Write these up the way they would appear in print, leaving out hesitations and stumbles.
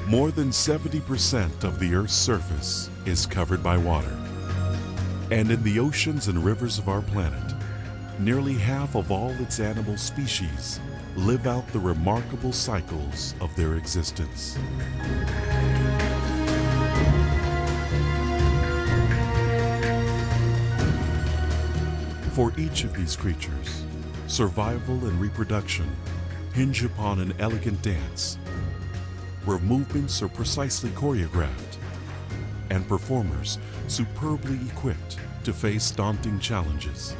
More than 70% of the Earth's surface is covered by water. And in the oceans and rivers of our planet, nearly half of all its animal species live out the remarkable cycles of their existence. For each of these creatures, survival and reproduction hinge upon an elegant dance, where movements are precisely choreographed and performers superbly equipped to face daunting challenges.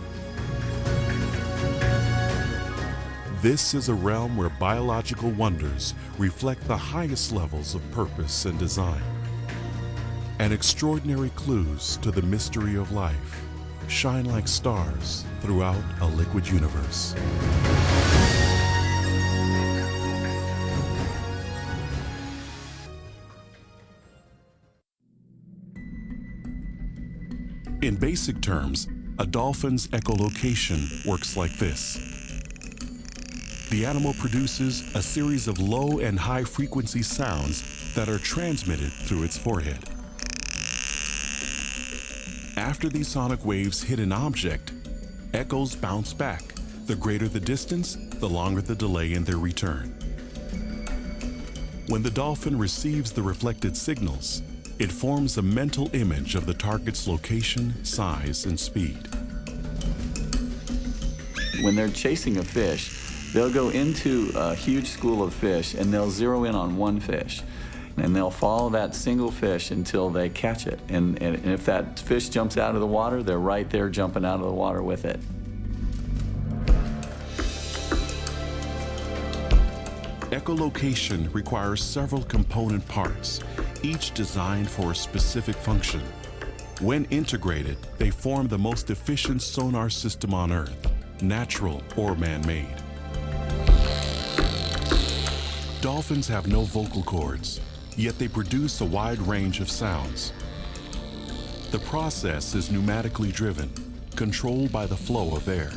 This is a realm where biological wonders reflect the highest levels of purpose and design, and extraordinary clues to the mystery of life shine like stars throughout a liquid universe. In basic terms, a dolphin's echolocation works like this. The animal produces a series of low and high frequency sounds that are transmitted through its forehead. After these sonic waves hit an object, echoes bounce back. The greater the distance, the longer the delay in their return. When the dolphin receives the reflected signals, it forms a mental image of the target's location, size, and speed. When they're chasing a fish, they'll go into a huge school of fish and they'll zero in on one fish. And they'll follow that single fish until they catch it. And if that fish jumps out of the water, they're right there jumping out of the water with it. Echolocation requires several component parts, each designed for a specific function. When integrated, they form the most efficient sonar system on Earth, natural or man-made. Dolphins have no vocal cords, yet they produce a wide range of sounds. The process is pneumatically driven, controlled by the flow of air.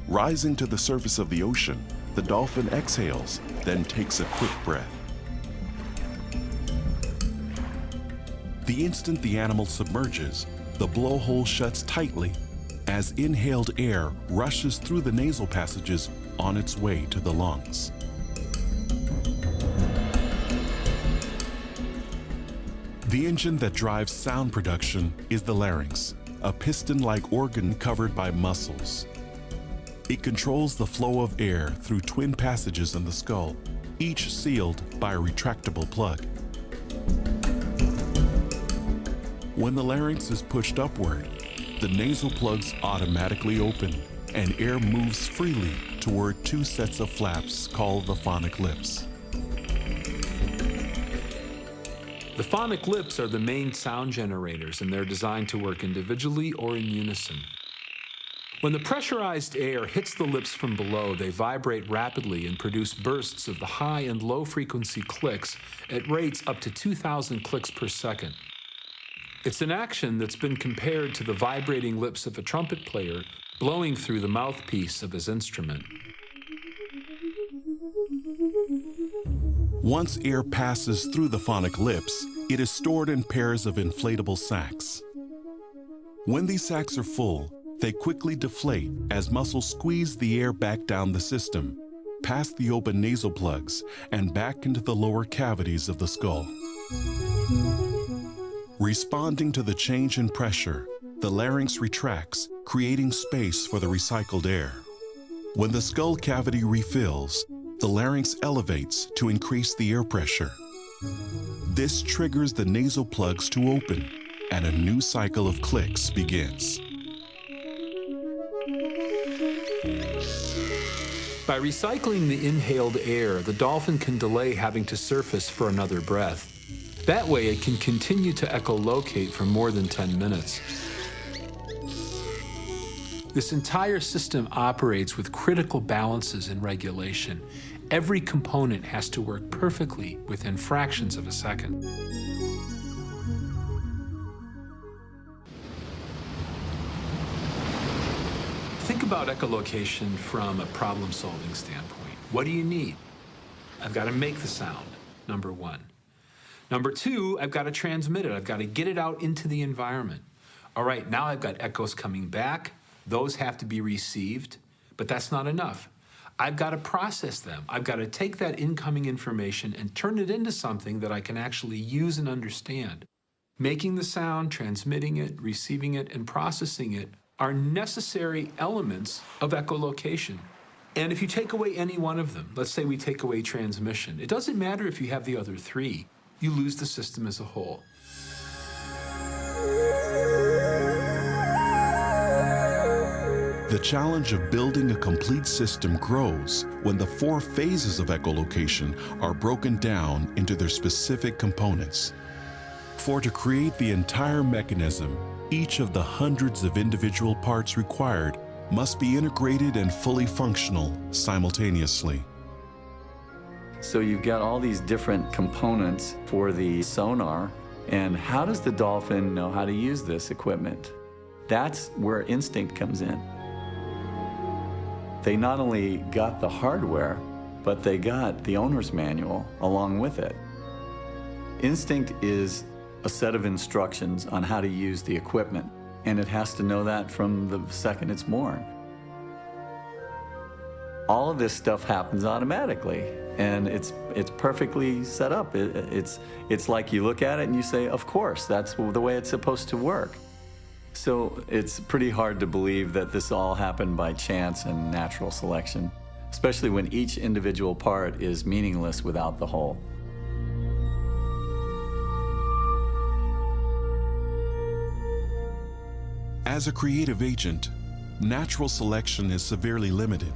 Rising to the surface of the ocean, the dolphin exhales, then takes a quick breath. The instant the animal submerges, the blowhole shuts tightly as inhaled air rushes through the nasal passages on its way to the lungs. The engine that drives sound production is the larynx, a piston-like organ covered by muscles. It controls the flow of air through twin passages in the skull, each sealed by a retractable plug. When the larynx is pushed upward, the nasal plugs automatically open and air moves freely toward two sets of flaps called the phonic lips. The phonic lips are the main sound generators, and they're designed to work individually or in unison. When the pressurized air hits the lips from below, they vibrate rapidly and produce bursts of the high and low frequency clicks at rates up to 2,000 clicks per second. It's an action that's been compared to the vibrating lips of a trumpet player blowing through the mouthpiece of his instrument. Once air passes through the phonic lips, it is stored in pairs of inflatable sacs. When these sacs are full, they quickly deflate as muscles squeeze the air back down the system, past the open nasal plugs, and back into the lower cavities of the skull. Responding to the change in pressure, the larynx retracts, creating space for the recycled air. When the skull cavity refills, the larynx elevates to increase the air pressure. This triggers the nasal plugs to open, and a new cycle of clicks begins. By recycling the inhaled air, the dolphin can delay having to surface for another breath. That way, it can continue to echolocate for more than 10 minutes. This entire system operates with critical balances and regulation. Every component has to work perfectly within fractions of a second. Think about echolocation from a problem-solving standpoint. What do you need? I've got to make the sound, number one. Number two, I've got to transmit it. I've got to get it out into the environment. All right, now I've got echoes coming back. Those have to be received, but that's not enough. I've got to process them. I've got to take that incoming information and turn it into something that I can actually use and understand. Making the sound, transmitting it, receiving it, and processing it are necessary elements of echolocation. And if you take away any one of them, let's say we take away transmission, it doesn't matter if you have the other three, you lose the system as a whole. The challenge of building a complete system grows when the 4 phases of echolocation are broken down into their specific components. For to create the entire mechanism, each of the hundreds of individual parts required must be integrated and fully functional simultaneously. So you've got all these different components for the sonar, and how does the dolphin know how to use this equipment? That's where instinct comes in. They not only got the hardware, but they got the owner's manual along with it. Instinct is a set of instructions on how to use the equipment, and it has to know that from the second it's born. All of this stuff happens automatically, and it's perfectly set up. It's like you look at it and you say, of course, that's the way it's supposed to work. So it's pretty hard to believe that this all happened by chance and natural selection, especially when each individual part is meaningless without the whole. As a creative agent, natural selection is severely limited.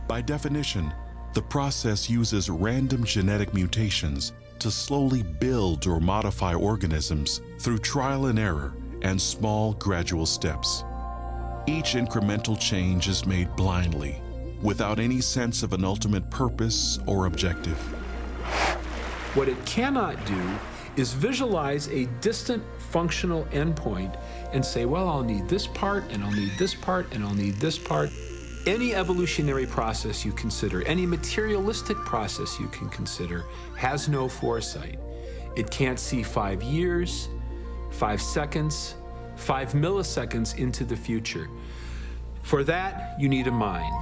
By definition, the process uses random genetic mutations to slowly build or modify organisms through trial and error and small gradual steps. Each incremental change is made blindly, without any sense of an ultimate purpose or objective. What it cannot do is visualize a distant functional endpoint and say, well, I'll need this part, and I'll need this part, and I'll need this part. Any evolutionary process you consider, any materialistic process you can consider, has no foresight. It can't see 5 years, 5 seconds, 5 milliseconds into the future. For that, you need a mind.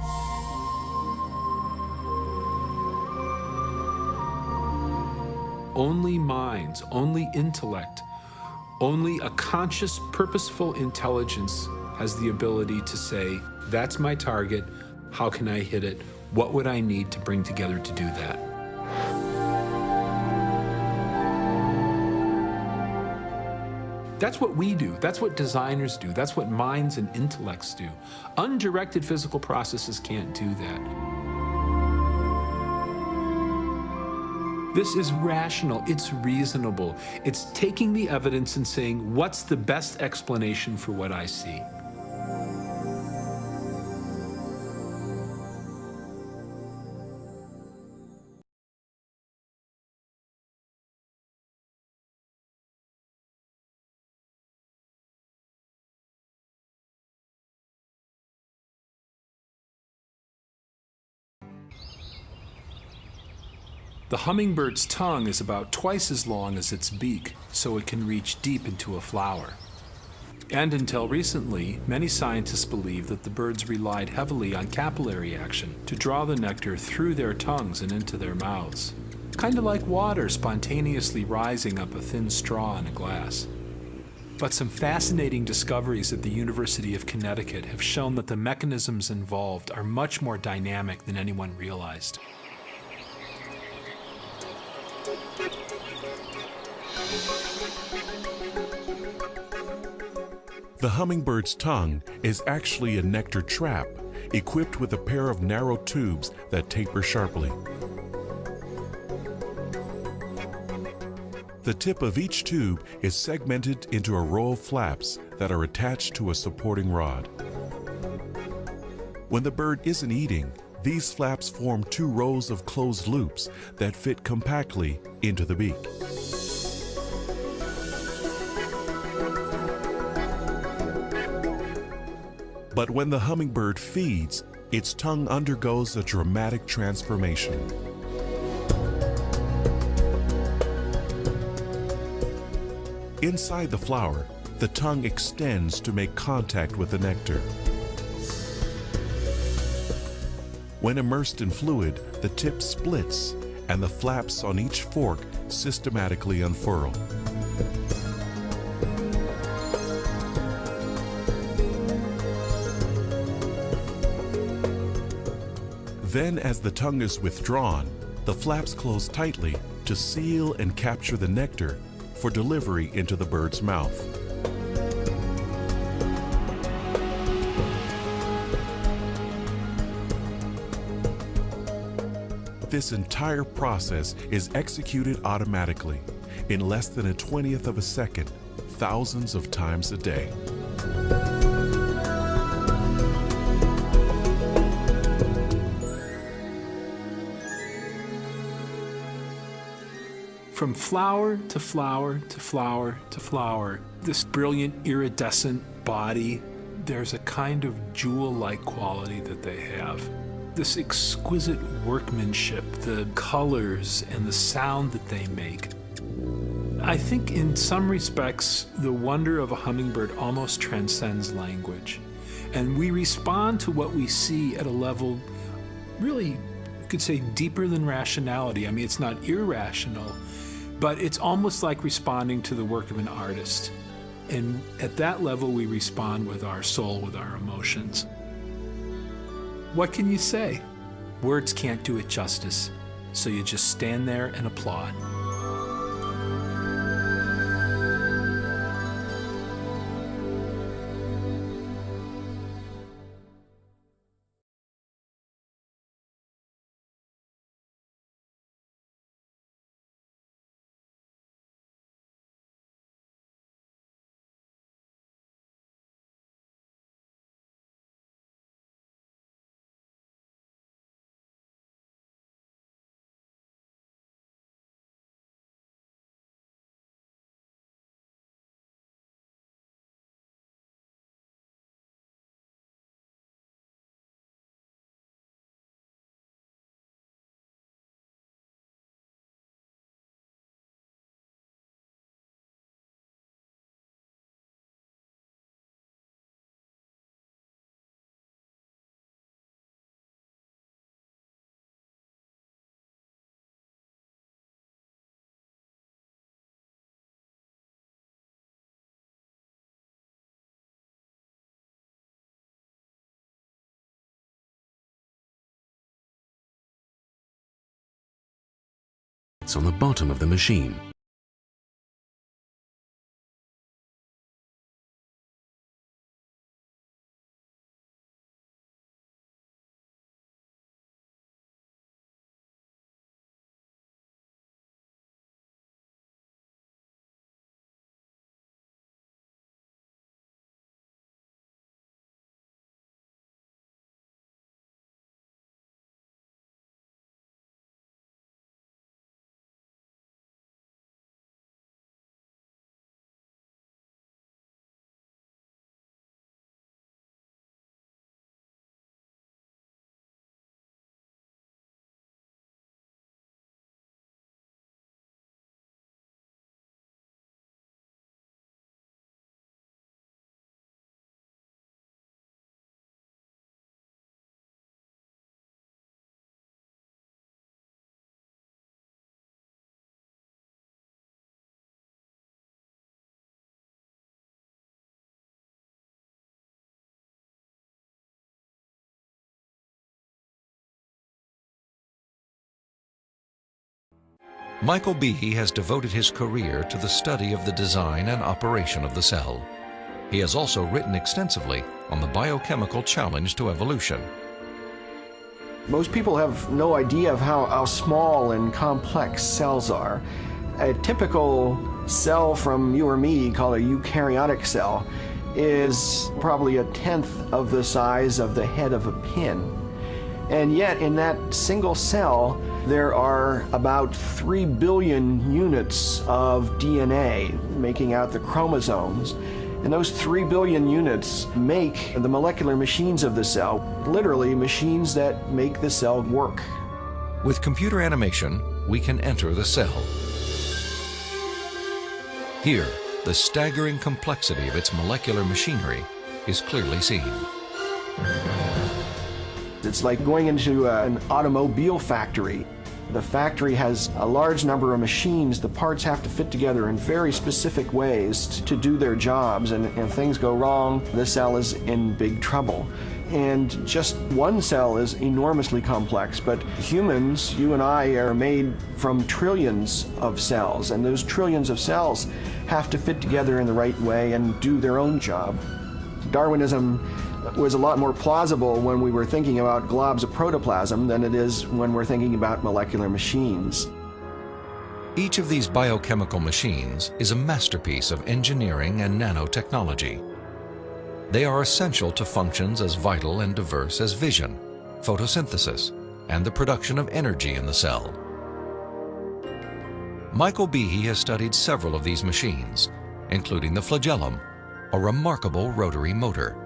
Only minds, only intellect, only a conscious, purposeful intelligence has the ability to say, that's my target, how can I hit it, what would I need to bring together to do that? That's what we do, that's what designers do, that's what minds and intellects do. Undirected physical processes can't do that. This is rational, it's reasonable. It's taking the evidence and saying, what's the best explanation for what I see? The hummingbird's tongue is about twice as long as its beak, so it can reach deep into a flower. And until recently, many scientists believed that the birds relied heavily on capillary action to draw the nectar through their tongues and into their mouths. Kind of like water spontaneously rising up a thin straw in a glass. But some fascinating discoveries at the University of Connecticut have shown that the mechanisms involved are much more dynamic than anyone realized. The hummingbird's tongue is actually a nectar trap equipped with a pair of narrow tubes that taper sharply. The tip of each tube is segmented into a row of flaps that are attached to a supporting rod. When the bird isn't eating, these flaps form 2 rows of closed loops that fit compactly into the beak. But when the hummingbird feeds, its tongue undergoes a dramatic transformation. Inside the flower, the tongue extends to make contact with the nectar. When immersed in fluid, the tip splits and the flaps on each fork systematically unfurl. Then, as the tongue is withdrawn, the flaps close tightly to seal and capture the nectar for delivery into the bird's mouth. This entire process is executed automatically in less than a 20th of a second, thousands of times a day. From flower to flower to flower to flower, this brilliant iridescent body, there's a kind of jewel-like quality that they have. This exquisite workmanship, the colors and the sound that they make. I think in some respects, the wonder of a hummingbird almost transcends language. And we respond to what we see at a level really, you could say, deeper than rationality. I mean, it's not irrational, but it's almost like responding to the work of an artist. And at that level, we respond with our soul, with our emotions. What can you say? Words can't do it justice, so you just stand there and applaud. On the bottom of the machine. Michael Behe has devoted his career to the study of the design and operation of the cell. He has also written extensively on the biochemical challenge to evolution. Most people have no idea of how small and complex cells are. A typical cell from you or me, called a eukaryotic cell, is probably 1/10 of the size of the head of a pin. And yet in that single cell, there are about 3 billion units of DNA making out the chromosomes. And those 3 billion units make the molecular machines of the cell, literally machines that make the cell work. With computer animation, we can enter the cell. Here, the staggering complexity of its molecular machinery is clearly seen. It's like going into an automobile factory. The factory has a large number of machines. The parts have to fit together in very specific ways to do their jobs, and if things go wrong, the cell is in big trouble. And just one cell is enormously complex, but humans, you and I, are made from trillions of cells, and those trillions of cells have to fit together in the right way and do their own job. Darwinism was a lot more plausible when we were thinking about globs of protoplasm than it is when we're thinking about molecular machines. Each of these biochemical machines is a masterpiece of engineering and nanotechnology. They are essential to functions as vital and diverse as vision, photosynthesis, and the production of energy in the cell. Michael Behe has studied several of these machines, including the flagellum, a remarkable rotary motor.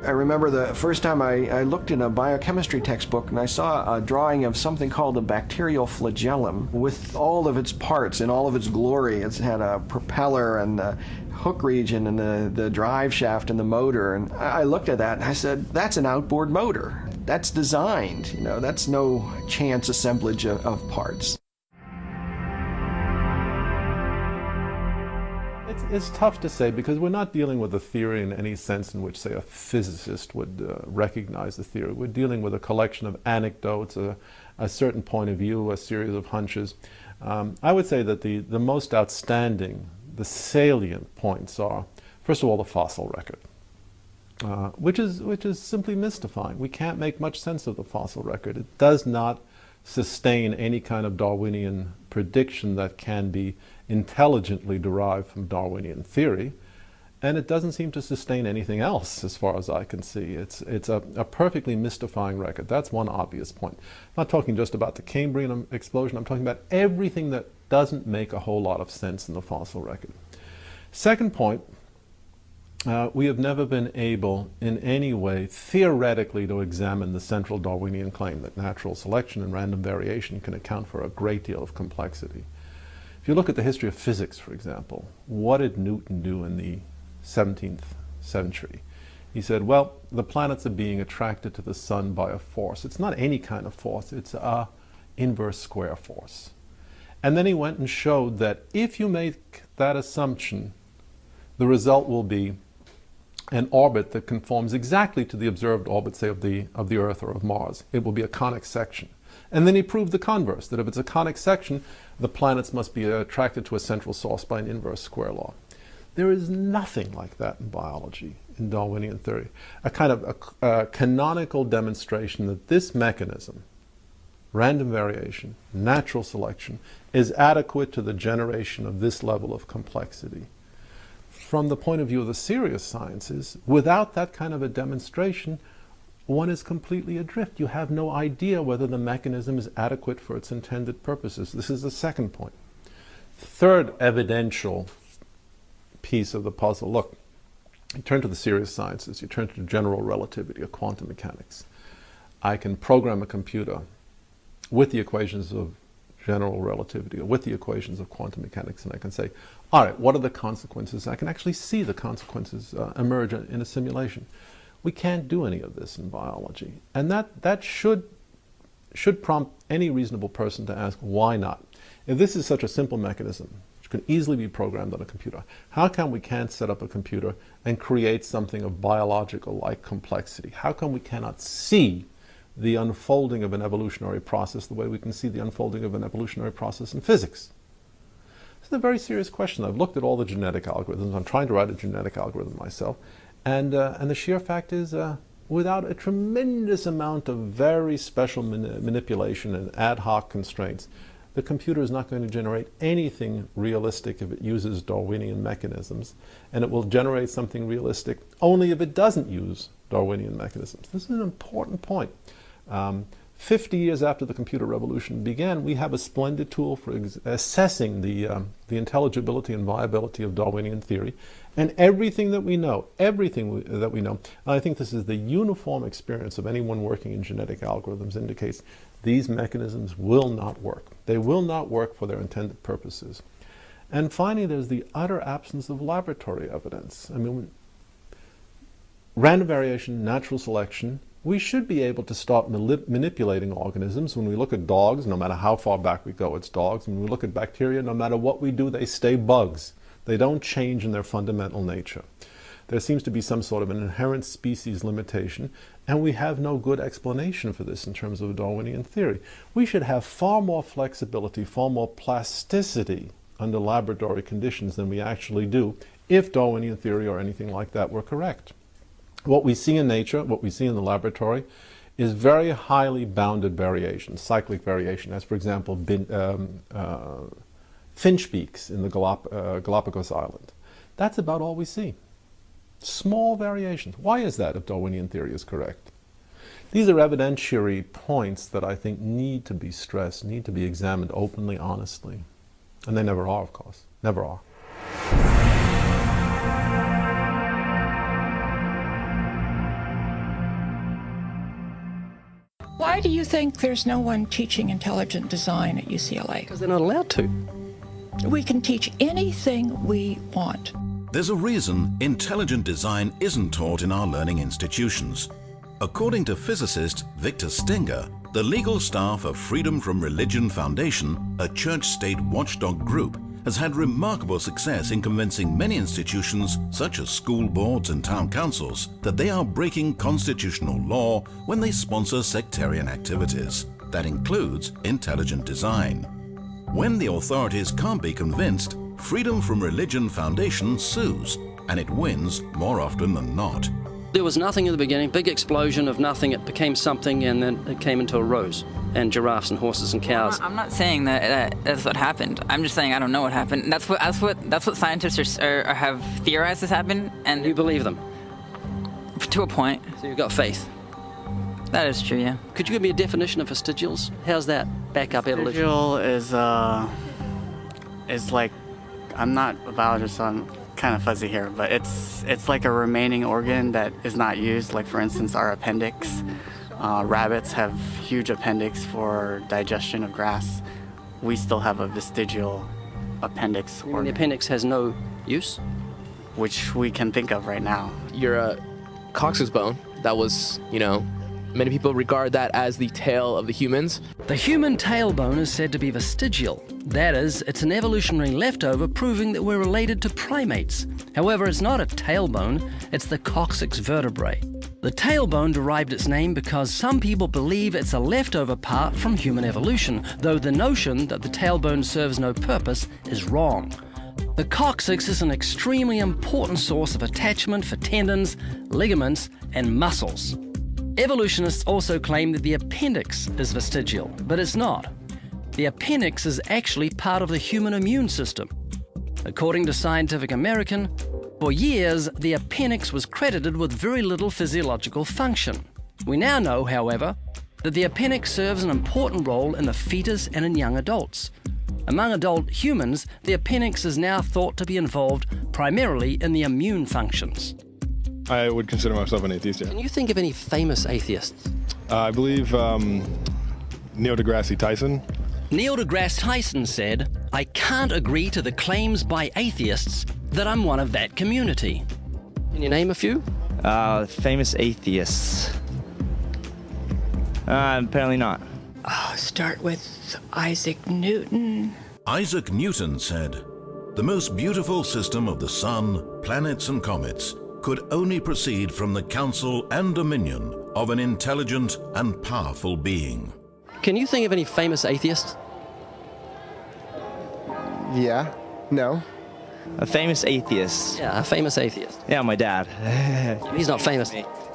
I remember the first time I looked in a biochemistry textbook and I saw a drawing of something called a bacterial flagellum with all of its parts in all of its glory. It had a propeller and the hook region and the drive shaft and the motor. And I looked at that and I said, that's an outboard motor. That's designed, you know, that's no chance assemblage of parts. It's tough to say because we're not dealing with a theory in any sense in which, say, a physicist would recognize the theory. We're dealing with a collection of anecdotes, a certain point of view, a series of hunches. I would say that the most outstanding, the salient points are, first of all, the fossil record, which is simply mystifying. We can't make much sense of the fossil record. It does not sustain any kind of Darwinian prediction that can be intelligently derived from Darwinian theory, and it doesn't seem to sustain anything else as far as I can see. It's a perfectly mystifying record. That's one obvious point. I'm not talking just about the Cambrian explosion, I'm talking about everything that doesn't make a whole lot of sense in the fossil record. Second point, we have never been able in any way theoretically to examine the central Darwinian claim that natural selection and random variation can account for a great deal of complexity. If you look at the history of physics, for example, what did Newton do in the 17th century? He said, well, the planets are being attracted to the sun by a force. It's not any kind of force, it's a inverse square force. And then he went and showed that if you make that assumption, the result will be an orbit that conforms exactly to the observed orbit, say, of the Earth or of Mars. It will be a conic section. And then he proved the converse, that if it's a conic section, the planets must be attracted to a central source by an inverse square law. There is nothing like that in biology, in Darwinian theory. A kind of a canonical demonstration that this mechanism, random variation, natural selection, is adequate to the generation of this level of complexity. From the point of view of the serious sciences, without that kind of a demonstration, one is completely adrift. You have no idea whether the mechanism is adequate for its intended purposes. This is the second point. Third evidential piece of the puzzle. Look, you turn to the serious sciences, you turn to general relativity or quantum mechanics. I can program a computer with the equations of general relativity or with the equations of quantum mechanics, and I can say, all right, what are the consequences? I can actually see the consequences emerge in a simulation. We can't do any of this in biology. And that should prompt any reasonable person to ask, why not? If this is such a simple mechanism, which can easily be programmed on a computer, how come we can't set up a computer and create something of biological-like complexity? How come we cannot see the unfolding of an evolutionary process the way we can see the unfolding of an evolutionary process in physics? This is a very serious question. I've looked at all the genetic algorithms. I'm trying to write a genetic algorithm myself. And the sheer fact is, without a tremendous amount of very special manipulation and ad hoc constraints, the computer is not going to generate anything realistic if it uses Darwinian mechanisms, and it will generate something realistic only if it doesn't use Darwinian mechanisms. This is an important point. 50 years after the computer revolution began, we have a splendid tool for assessing the intelligibility and viability of Darwinian theory. And everything that we know, I think this is the uniform experience of anyone working in genetic algorithms, indicates these mechanisms will not work. They will not work for their intended purposes. And finally, there's the utter absence of laboratory evidence. I mean, random variation, natural selection, we should be able to start manipulating organisms. When we look at dogs, no matter how far back we go, it's dogs. When we look at bacteria, no matter what we do, they stay bugs. They don't change in their fundamental nature. There seems to be some sort of an inherent species limitation, and we have no good explanation for this in terms of Darwinian theory. We should have far more flexibility, far more plasticity under laboratory conditions than we actually do if Darwinian theory or anything like that were correct. What we see in nature, what we see in the laboratory, is very highly bounded variation, cyclic variation, as for example finch beaks in the Galapagos Island. That's about all we see. Small variations. Why is that if Darwinian theory is correct? These are evidentiary points that I think need to be stressed, need to be examined openly, honestly. And they never are, of course. Never are. Why do you think there's no one teaching intelligent design at UCLA? Because they're not allowed to. We can teach anything we want. There's a reason intelligent design isn't taught in our learning institutions. According to physicist Victor Stenger, the legal staff of Freedom from Religion Foundation, a church-state watchdog group, has had remarkable success in convincing many institutions, such as school boards and town councils, that they are breaking constitutional law when they sponsor sectarian activities. That includes intelligent design. When the authorities can't be convinced, Freedom from Religion Foundation sues, and it wins more often than not. There was nothing in the beginning, big explosion of nothing, it became something, and then it came into a rose, and giraffes and horses and cows. I'm not saying that that's what happened. I'm just saying I don't know what happened. That's what scientists have theorized has happened, and you believe them? To a point. So you've got faith? That is true, yeah. Could you give me a definition of vestigials? How's that back up evolution? Vestigial is like, I'm not a biologist, so I'm kind of fuzzy here, but it's like a remaining organ that is not used. Like, for instance, our appendix. Rabbits have huge appendix for digestion of grass. We still have a vestigial appendix organ. The appendix has no use? Which we can think of right now. Your coccyx bone, that was, many people regard that as the tail of the humans. The human tailbone is said to be vestigial. That is, it's an evolutionary leftover proving that we're related to primates. However, it's not a tailbone, it's the coccyx vertebrae. The tailbone derived its name because some people believe it's a leftover part from human evolution, though the notion that the tailbone serves no purpose is wrong. The coccyx is an extremely important source of attachment for tendons, ligaments, and muscles. Evolutionists also claim that the appendix is vestigial, but it's not. The appendix is actually part of the human immune system. According to Scientific American, for years, the appendix was credited with very little physiological function. We now know, however, that the appendix serves an important role in the fetus and in young adults. Among adult humans, the appendix is now thought to be involved primarily in the immune functions. I would consider myself an atheist, yeah. Can you think of any famous atheists? I believe Neil deGrasse Tyson. Neil deGrasse Tyson said, "I can't agree to the claims by atheists that I'm one of that community." Can you name a few? Famous atheists. Apparently not. Start with Isaac Newton. Isaac Newton said, "The most beautiful system of the sun, planets and comets could only proceed from the counsel and dominion of an intelligent and powerful being." Can you think of any famous atheists? Yeah. No. A famous atheist. Yeah, a famous atheist. Yeah, my dad. He's not famous.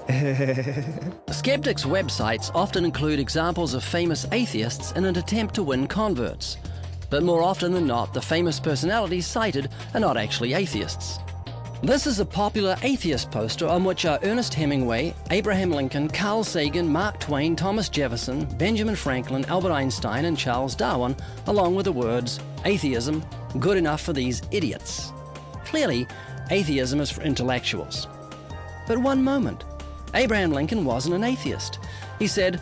The skeptics' websites often include examples of famous atheists in an attempt to win converts. But more often than not, the famous personalities cited are not actually atheists. This is a popular atheist poster on which are Ernest Hemingway, Abraham Lincoln, Carl Sagan, Mark Twain, Thomas Jefferson, Benjamin Franklin, Albert Einstein, and Charles Darwin, along with the words, "Atheism, good enough for these idiots." Clearly, atheism is for intellectuals. But one moment, Abraham Lincoln wasn't an atheist. He said,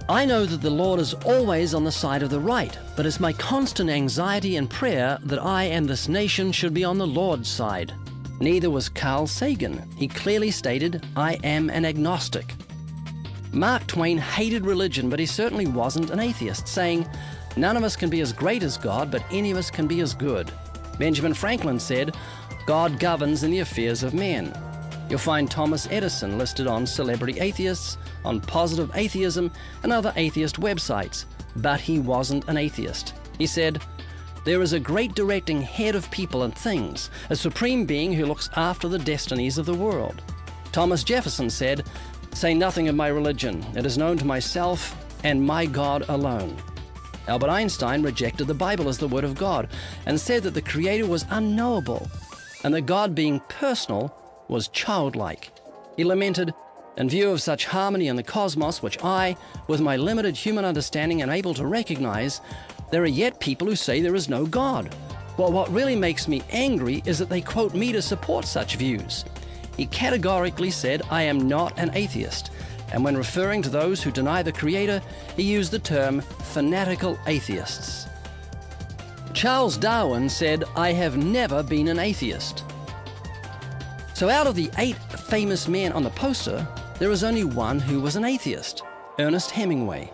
"I know that the Lord is always on the side of the right, but it's my constant anxiety and prayer that I and this nation should be on the Lord's side." Neither was Carl Sagan. He clearly stated, "I am an agnostic." Mark Twain hated religion, but he certainly wasn't an atheist, saying, "None of us can be as great as God, but any of us can be as good." Benjamin Franklin said, "God governs in the affairs of men." You'll find Thomas Edison listed on Celebrity Atheists, on Positive Atheism, and other atheist websites, but he wasn't an atheist. He said, "There is a great directing head of people and things, a supreme being who looks after the destinies of the world." Thomas Jefferson said, "Say nothing of my religion. It is known to myself and my God alone." Albert Einstein rejected the Bible as the Word of God and said that the Creator was unknowable and that God, being personal, was childlike. He lamented, "In view of such harmony in the cosmos, which I, with my limited human understanding, am able to recognize, there are yet people who say there is no God. Well, what really makes me angry is that they quote me to support such views." He categorically said, "I am not an atheist," and when referring to those who deny the Creator, he used the term fanatical atheists. Charles Darwin said, "I have never been an atheist." So out of the 8 famous men on the poster, there is only one who was an atheist, Ernest Hemingway.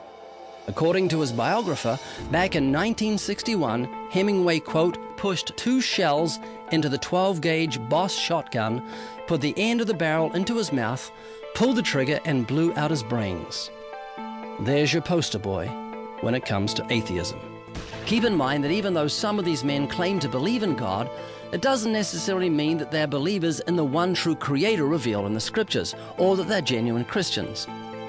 According to his biographer, back in 1961, Hemingway, quote, "pushed 2 shells into the 12-gauge Boss shotgun, put the end of the barrel into his mouth, pulled the trigger, and blew out his brains." There's your poster boy when it comes to atheism. Keep in mind that even though some of these men claim to believe in God, it doesn't necessarily mean that they're believers in the one true Creator revealed in the Scriptures, or that they're genuine Christians.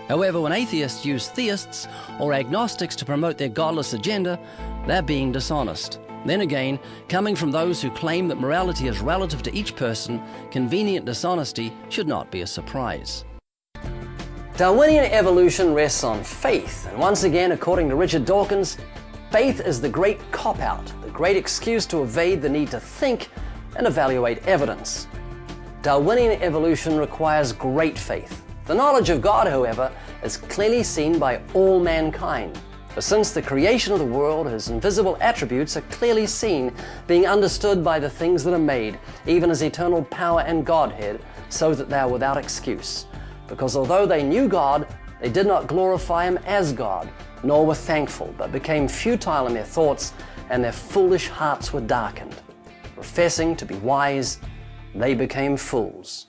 However, when atheists use theists or agnostics to promote their godless agenda, they're being dishonest. Then again, coming from those who claim that morality is relative to each person, convenient dishonesty should not be a surprise. Darwinian evolution rests on faith, and once again, according to Richard Dawkins, faith is the great cop-out, the great excuse to evade the need to think and evaluate evidence. Darwinian evolution requires great faith. The knowledge of God, however, is clearly seen by all mankind. For since the creation of the world, his invisible attributes are clearly seen, being understood by the things that are made, even his eternal power and Godhead, so that they are without excuse. Because although they knew God, they did not glorify him as God, nor were thankful, but became futile in their thoughts, and their foolish hearts were darkened. Professing to be wise, they became fools.